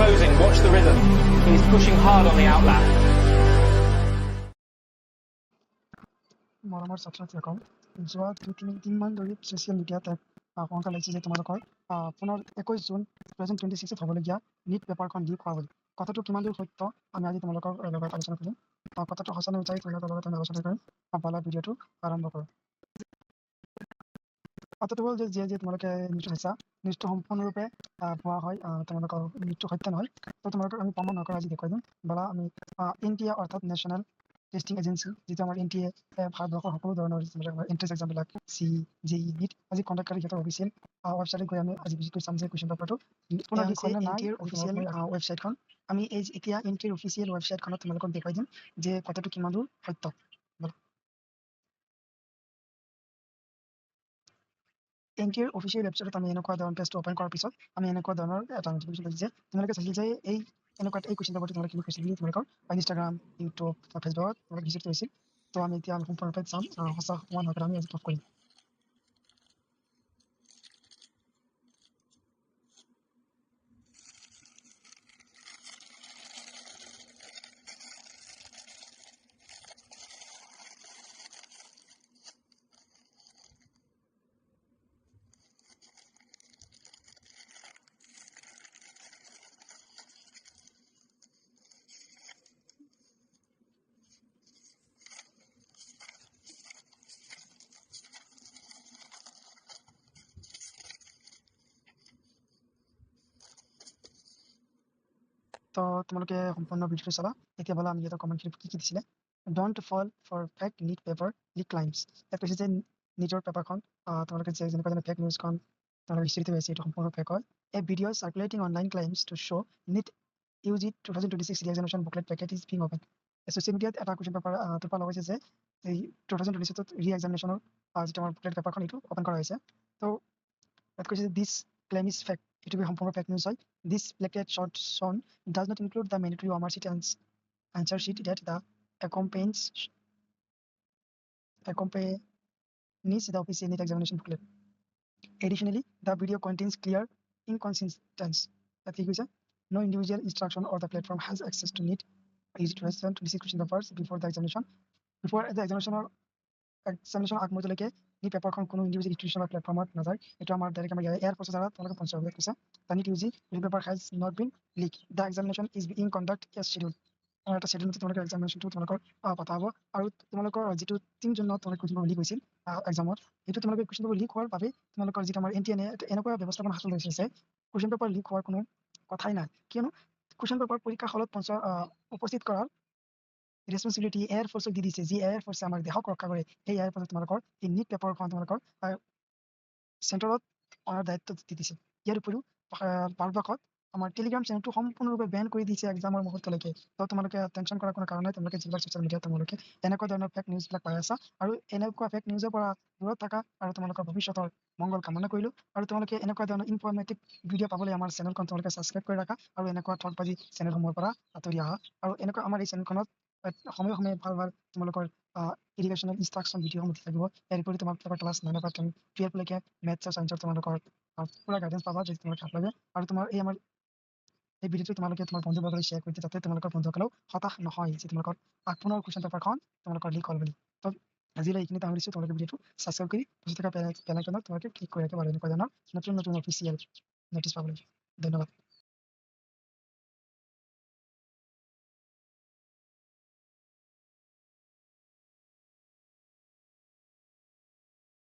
closing. Watch the rhythm. He's pushing hard on the outlap. মৰমৰ ছাত্ৰ-ছাত্ৰীসকল, যোৱা 2-3 মান ধৰি ছ'চিয়েল মিডিয়াত এক শংকা লাগিছে যে তোমালোকৰ পুনৰ 21 জুন 2026 হ'বলগীয়া নিট পেপাৰখন লিক হোৱা বুলি। কথাটো কিমান দূৰ সত্য আমি আজি তোমালোকৰ লগত আলোচনা কৰিম। কথাটো সঁচা নে মিছাই তোমালোকৰ লগত আমি আলোচনা কৰিম। ব'লা ভিডিঅ'টো আৰম্ভ কৰোঁ। কথাটো হ'ল যে যিয়ে তোমালোকে নিউজটো চাইছা, নিউজটো সম্পূৰ্ণৰূপে ভুৱা হয়, তোমালোকৰ নিউজটো সত্য নহয়। তো তোমালোকক আমি প্ৰমাণ নকৰা আজি দেখুৱাই দিম। ব'লা আমি NTA অৰ্থাৎ নেশ্যনেল টেষ্টিং এজেঞ্চি, যিটো আমাৰ NTA ভাৰতবৰ্ষৰ সকলো ধৰণৰ এন্ট্ৰেন্স এক্সামবিলাক CJE NEET আজি কণ্ডাক্ট কৰি সিহঁতৰ অফিচিয়েল ৱেবছাইটত গৈ আমি আজি ভিজিট কৰি চাম যে কুৱেশ্যন পেপাৰটো পুনৰ লিক হ'ল নে নাই। অফিচিয়েল ৱেবছাইটখন আমি এতিয়া NTAৰ অফিচিয়েল ৱেবছাইটখনত তোমালোকক দেখুৱাই দিম যে কথাটো কিমান দূৰ সত্য। NTAৰ অফিচিয়েল ৱেবছাইটত আমি এনেকুৱা ধৰণৰ পেজটো অ'পেন কৰাৰ পিছত আমি এনেকুৱা ধৰণৰ এটা নটিফিকেশ্যন পাইছে যে তোমালোকে চাইছিল যে এই কুৱেশ্যন পেপাৰটো তোমালোকে ক্লিক কৰিছিল বুলি তোমালোকৰ ইনষ্টাগ্ৰাম, ইউটিউব বা ফেচবুকত তোমালোকে ভিজিট কৰিছিল। তো আমি এতিয়া সম্পূৰ্ণৰূপে চাম সঁচা সমান হৈ পেলাই আমি আজি প্ৰুভ কৰিম। তো তোমালোকে সম্পূৰ্ণ ভিডিঅ'টো চাবা। এতিয়া ব'লা আমি এটা কমেণ্টখিনি কি দিছিলে। Don't fall for fake NEET paper leak claims. ইয়াত কৈছে যে নিটৰ পেপাৰখন তোমালোকে যেনেকুৱা ফেক নিউজখন তোমালোকে হিষ্ট্ৰীতে হৈছে, এইটো সম্পূৰ্ণ ফেক হয়। এ video' circulating online claims to show' NEET UG 2026 reexamination booklet packet is being open. Social মিডিয়াত এটা কুৱেশ্যন পেপাৰ তোপা লগাইছে যে এই 2026 ৰিএক্সামিনেশ্যনৰ যিটো আমাৰ বুকলেট পেপাৰখন এইটো অ'পেন কৰা হৈছে। তো ইয়াত কৈছে যে দিছ ক্লেইম ইজ ফেক, এইটো সম্পূৰ্ণ ফেক নিউজ হয়। দিছ booklet shown does not include the mandatory OMR sheet and answer sheet that the accompanies the official NEET examination booklet. Additionally, the video contains clear inconsistencies. That is, no individual instruction or the platform has access to NEET UG 2026 question papers before the examination. Before the examination আগ মুহূৰ্তলৈকে এই পেপাৰখন কোনো individual institution বা প্লেটফৰ্মত নাযায়। এইটো আমাৰ ডাইৰেক্ট আমাৰ এয়াৰ ফৰ্চৰ দ্বাৰা তোমালোকে পঞ্চায়ত কৈছে। The NEET UG paper has not been leaked. The examination is being conducted as scheduled. এটা শ্বেডিউল মতে তোমালোকৰ এক্সামিনেশ্যনটো তোমালোকৰ পতা হ'ব। আৰু তোমালোকৰ যিটো 3 জুনত তোমালোকৰ কুৱেশ্যন পেপাৰ লিক হৈছিল এক্সামত, সেইটো তোমালোকে কুৱেশ্যন পেপাৰ লিক হোৱাৰ বাবে তোমালোকৰ যিটো আমাৰ NTA এনেকুৱা ব্যৱস্থাপনা হাতত লৈছে যে কুৱেশ্যন পেপাৰ লিক হোৱাৰ কোনো কথাই নাই। কিয়নো কুৱেশ্যন পেপাৰ পৰীক্ষা হলত উপস্থিত কৰাৰ ৰেছপনচিবিলিটি এয়াৰ ফৰ্চক দি দিছে, যি এয়াৰ ফৰ্চে আমাৰ দেশক ৰক্ষা কৰে। সেই এয়াৰ ফৰ্চে তোমালোকৰ এই নিট পেপাৰখন তোমালোকৰ চেণ্টাৰত অনাৰ দায়িত্ব দি দিছে। ইয়াৰ উপৰিও ভাৰতবৰ্ষত আমাৰ টেলিগ্ৰাম চেনেলটো সম্পূৰ্ণৰূপে বেন কৰি দিছে এক্সামৰ মুহূৰ্তলৈকে। তো তোমালোকে টেনশ্যন কৰাৰ কোনো কাৰণ নাই। তোমালোকে যিবিলাক ছ'চিয়েল মিডিয়াত তোমালোকে এনেকুৱা ধৰণৰ ফেক নিউজবিলাক পাই আছা, আৰু এনেকুৱা ফেক নিউজৰ পৰা দূৰত থাকা আৰু তোমালোকৰ ভৱিষ্যতৰ মংগল কামনা কৰিলোঁ। আৰু তোমালোকে এনেকুৱা ধৰণৰ ইনফৰ্মেটিভ ভিডিঅ' পাবলৈ আমাৰ চেনেলখন তোমালোকে ছাবস্ক্ৰাইব কৰি ৰাখা আৰু এনেকুৱা ঠগবাজি চেনেলসমূহৰ পৰা আঁতৰি আহা। আৰু এনেকুৱা আমাৰ এই চেনেলখনত সময়ে সময়ে ভাল তোমালোকৰ এডুকেশ্যনেল ইনষ্ট্ৰাকশ্যন ভিডিঅ'সমূহ দি থাকিব। ইয়াৰ উপৰি তোমালোকৰ ক্লাছ 9 পৰা 12লৈকে মেথছ আৰু ছায়েন্সৰ তোমালোকৰ পুৰা গাইডেঞ্চ পাবা, যদি তোমালোকে ভাল লাগে। আৰু তোমাৰ আমাৰ এই ভিডিঅ'টো তোমালোকে তোমাৰ বন্ধুবৰ্গলৈ শ্বেয়াৰ কৰি দিয়া, যাতে তোমালোকৰ বন্ধুসকলেও হতাশ নহয় যে তোমালোকৰ পুনৰ কুৱেশ্যন পেপাৰখন তোমালোকৰ লিক হ'ল বুলি। তো আজিলৈ এইখিনিতে সামৰিছোঁ। তোমালোকে ভিডিঅ'টো ছাবস্ক্ৰাইব কৰি পাছত থকা বেল আইকনত তোমালোকে ক্লিক কৰি ৰাখিব। আৰু এনেকুৱা ধৰণৰ নতুন অফিচিয়েল নটিছ পাবলৈ। ধন্যবাদ।